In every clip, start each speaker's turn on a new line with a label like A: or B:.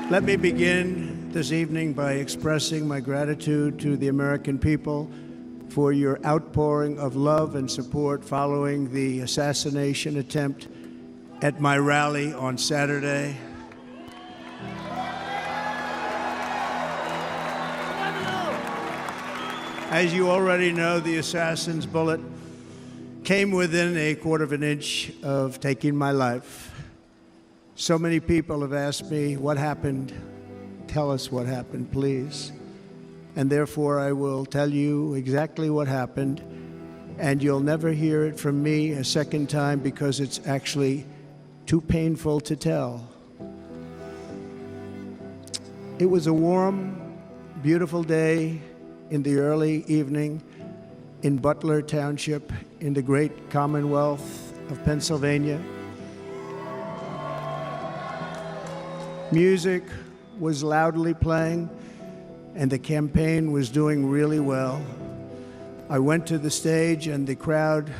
A: Let me begin this evening by expressing my gratitude to the American people for your outpouring of love and support following the assassination attempt at my rally on Saturday. As you already know, the assassin's bullet came within a quarter of an inch of taking my life. So many people have asked me, what happened? Tell us what happened, please. And therefore, I will tell you exactly what happened, and you'll never hear it from me a second time because it's actually too painful to tell. It was a warm, beautiful day in the early evening in Butler Township in the great Commonwealth of Pennsylvania. Music was loudly playing, and the campaign was doing really well. I went to the stage, and the crowd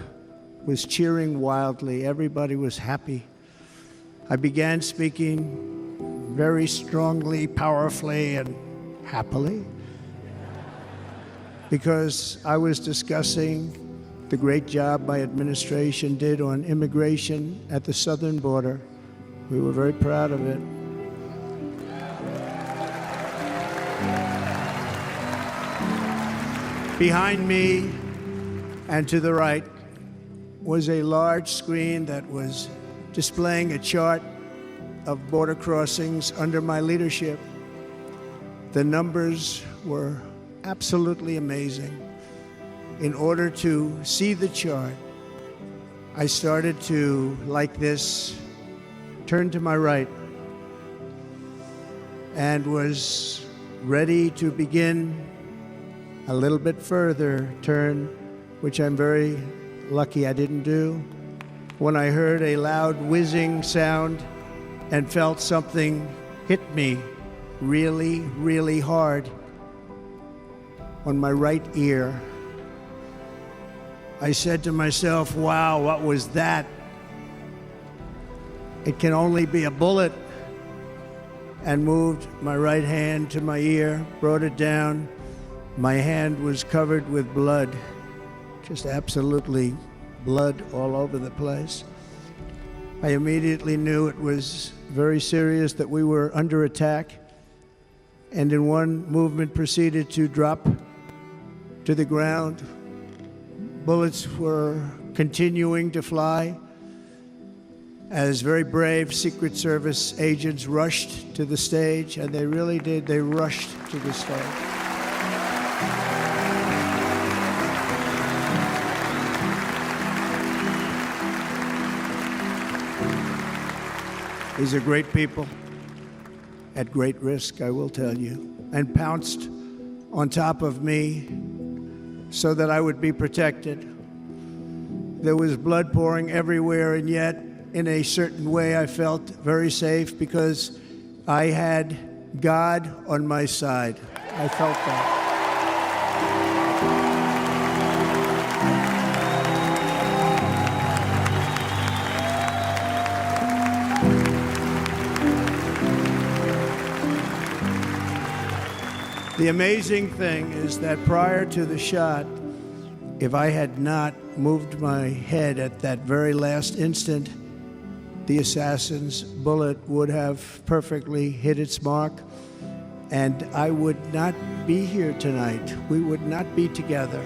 A: was cheering wildly. Everybody was happy. I began speaking very strongly, powerfully, and happily, because I was discussing the great job my administration did on immigration at the southern border. We were very proud of it. Behind me and to the right was a large screen that was displaying a chart of border crossings under my leadership. The numbers were absolutely amazing. In order to see the chart, I started to, like this, turn to my right and was ready to begin a little bit further turn, which I'm very lucky I didn't do, when I heard a loud whizzing sound and felt something hit me really, really hard on my right ear. I said to myself, wow, what was that? It can only be a bullet. And moved my right hand to my ear, brought it down. My hand was covered with blood, just absolutely blood all over the place. I immediately knew it was very serious, that we were under attack, and in one movement proceeded to drop to the ground. Bullets were continuing to fly as very brave Secret Service agents rushed to the stage, and they really did. They rushed to the stage. These are great people, at great risk, I will tell you, and pounced on top of me so that I would be protected. There was blood pouring everywhere, and yet, in a certain way, I felt very safe because I had God on my side. I felt that. The amazing thing is that prior to the shot, if I had not moved my head at that very last instant, the assassin's bullet would have perfectly hit its mark, and I would not be here tonight. We would not be together.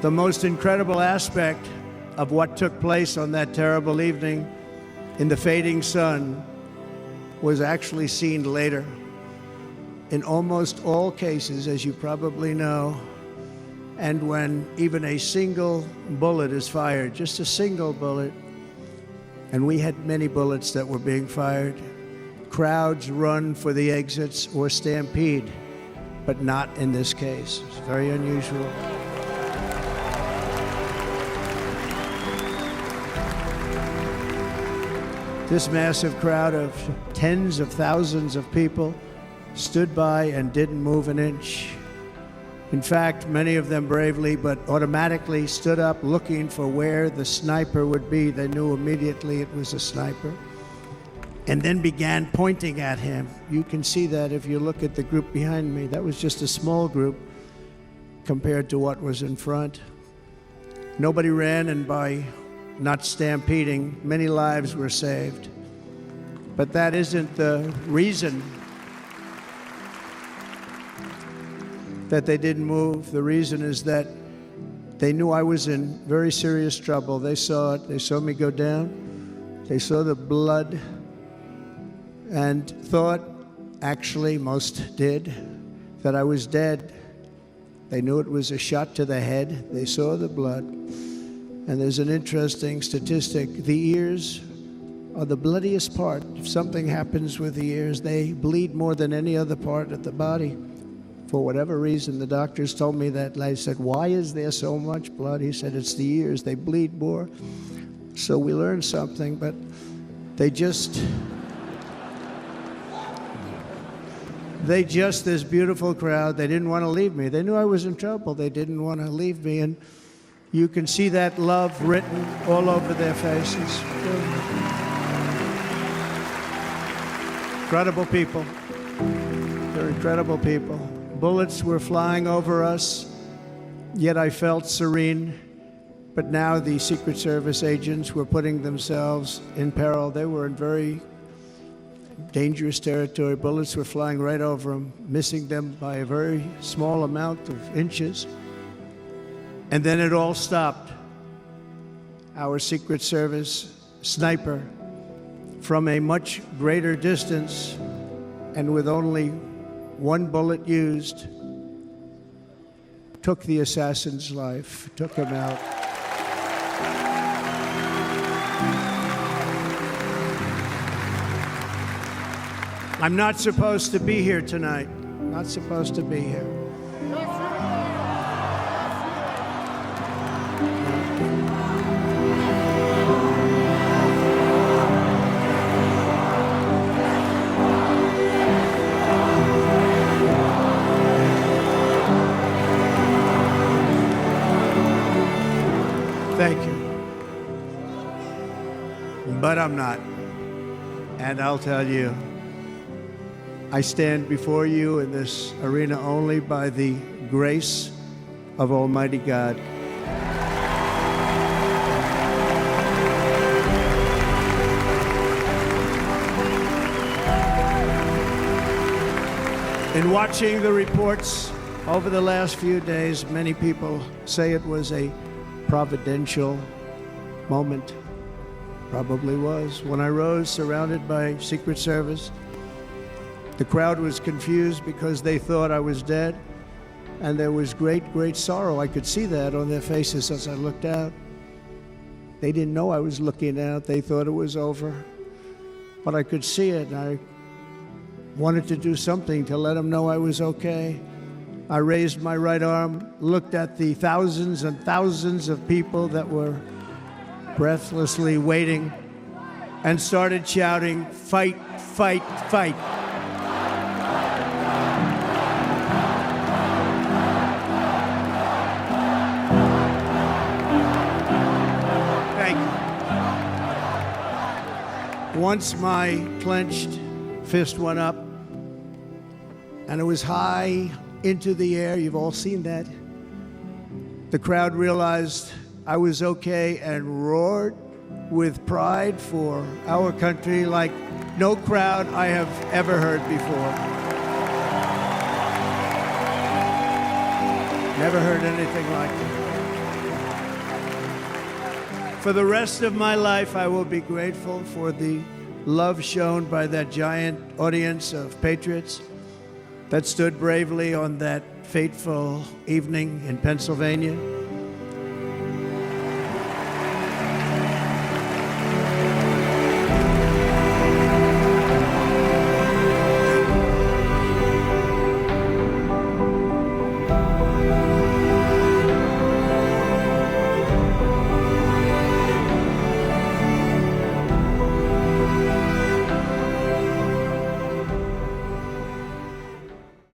A: The most incredible aspect of what took place on that terrible evening in the fading sun was actually seen later. In almost all cases, as you probably know, and when even a single bullet is fired, just a single bullet, and we had many bullets that were being fired, crowds run for the exits or stampede, but not in this case. It's very unusual. This massive crowd of tens of thousands of people stood by and didn't move an inch. In fact, many of them bravely but automatically stood up looking for where the sniper would be. They knew immediately it was a sniper. and then began pointing at him. You can see that if you look at the group behind me. That was just a small group compared to what was in front. Nobody ran, and by not stampeding, many lives were saved. But that isn't the reason that they didn't move. The reason is that they knew I was in very serious trouble. They saw it. They saw me go down. They saw the blood and thought, actually most did, that I was dead. They knew it was a shot to the head. They saw the blood. And there's an interesting statistic. The ears are the bloodiest part. If something happens with the ears, they bleed more than any other part of the body. For whatever reason, the doctors told me that. I said, why is there so much blood? He said, it's the ears. They bleed more. So we learned something, but they just, this beautiful crowd, they didn't want to leave me. They knew I was in trouble. They didn't want to leave me. And you can see that love written all over their faces. Incredible people. They're incredible people. Bullets were flying over us, yet I felt serene. But now the Secret Service agents were putting themselves in peril. They were in very dangerous territory. Bullets were flying right over them, missing them by a very small amount of inches. And then it all stopped. Our Secret Service sniper, from a much greater distance and with only one bullet used, took the assassin's life, took him out. I'm not supposed to be here tonight. Not supposed to be here. Thank you. But I'm not. And I'll tell you, I stand before you in this arena only by the grace of Almighty God. In watching the reports over the last few days, many people say it was a providential moment. Probably was. When I rose surrounded by Secret Service, the crowd was confused because they thought I was dead, and there was great, great sorrow. I could see that on their faces as I looked out. They didn't know I was looking out. They thought it was over. But I could see it, and I wanted to do something to let them know I was okay. I raised my right arm, looked at the thousands and thousands of people that were breathlessly waiting, and started shouting, "Fight, fight, fight." Thank you. Once my clenched fist went up, and it was high into the air. You've all seen that. The crowd realized I was okay and roared with pride for our country like no crowd I have ever heard before. Never heard anything like it. For the rest of my life, I will be grateful for the love shown by that giant audience of patriots that stood bravely on that fateful evening in Pennsylvania.